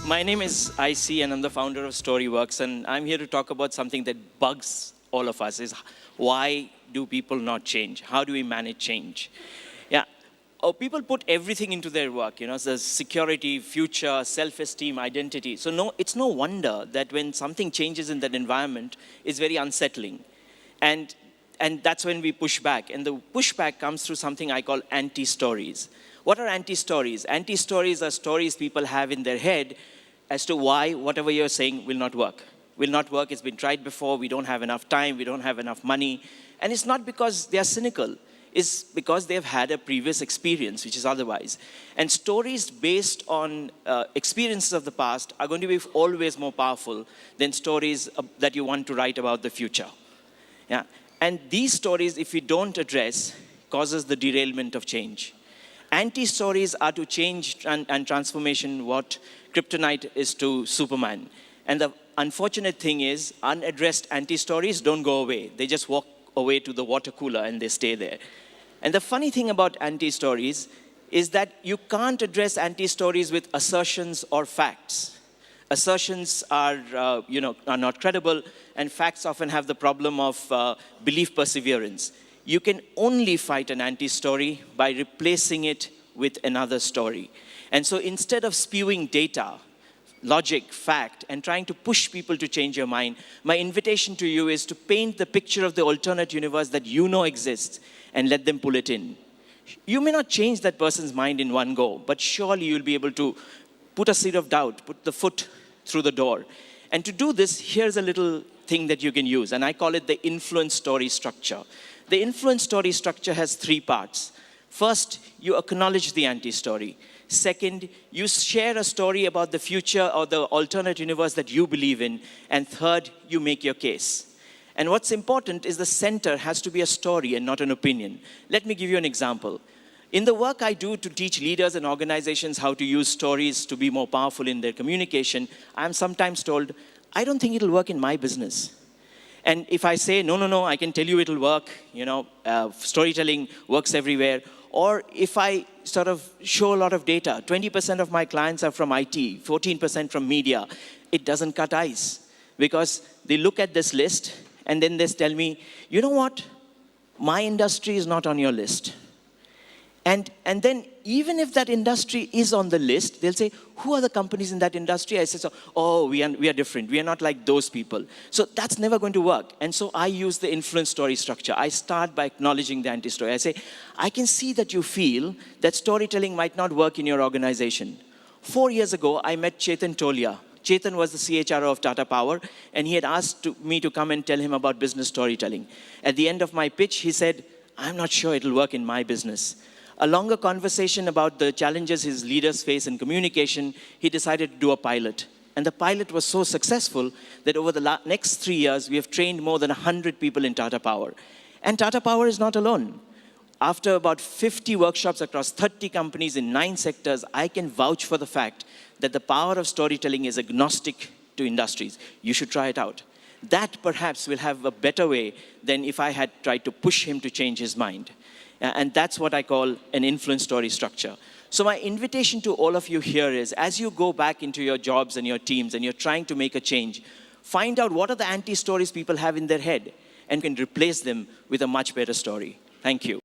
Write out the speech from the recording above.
My name is IC and I'm the founder of Storyworks, and I'm here to talk about something that bugs all of us, is why do people not change? How do we manage change? Yeah, people put everything into their work, so security, future, self-esteem, identity. So it's no wonder that when something changes in that environment, it's very unsettling. And that's when we push back. And the pushback comes through something I call anti-stories. What are anti-stories? Anti-stories are stories people have in their head as to why whatever you're saying will not work. Will not work, it's been tried before, we don't have enough time, we don't have enough money. And it's not because they are cynical, it's because they've had a previous experience, which is otherwise. And stories based on experiences of the past are going to be always more powerful than stories that you want to write about the future. Yeah. And these stories, if we don't address, causes the derailment of change. Anti-stories are to change and transformation what kryptonite is to Superman. And the unfortunate thing is, unaddressed anti-stories don't go away. They just walk away to the water cooler and they stay there. And the funny thing about anti-stories is that you can't address anti-stories with assertions or facts. Assertions are not credible, and facts often have the problem of belief perseverance. You can only fight an anti-story by replacing it with another story. And so instead of spewing data, logic, fact, and trying to push people to change your mind, my invitation to you is to paint the picture of the alternate universe that you know exists and let them pull it in. You may not change that person's mind in one go, but surely you'll be able to put a seed of doubt, put the foot through the door. And to do this, here's a little thing that you can use, and I call it the influence story structure. The influence story structure has 3 parts. First, you acknowledge the anti-story. Second, you share a story about the future or the alternate universe that you believe in. And third, you make your case. And what's important is the center has to be a story and not an opinion. Let me give you an example. In the work I do to teach leaders and organizations how to use stories to be more powerful in their communication, I'm sometimes told, I don't think it'll work in my business. And if I say, no, I can tell you it'll work, storytelling works everywhere. Or if I sort of show a lot of data, 20% of my clients are from IT, 14% from media, it doesn't cut ice. Because they look at this list and then they tell me, you know what, my industry is not on your list. And then even if that industry is on the list, they'll say, who are the companies in that industry? I say, we are different. We are not like those people. So that's never going to work. And so I use the influence story structure. I start by acknowledging the anti-story. I say, I can see that you feel that storytelling might not work in your organization. 4 years ago, I met Chetan Tolia. Chetan was the CHRO of Tata Power, and he had asked me to come and tell him about business storytelling. At the end of my pitch, he said, I'm not sure it'll work in my business. A longer conversation about the challenges his leaders face in communication, he decided to do a pilot. And the pilot was so successful that over the next 3 years, we have trained more than 100 people in Tata Power. And Tata Power is not alone. After about 50 workshops across 30 companies in 9 sectors, I can vouch for the fact that the power of storytelling is agnostic to industries. You should try it out. That perhaps will have a better way than if I had tried to push him to change his mind. And that's what I call an influence story structure. So my invitation to all of you here is, as you go back into your jobs and your teams and you're trying to make a change, find out what are the anti-stories people have in their head and can replace them with a much better story. Thank you.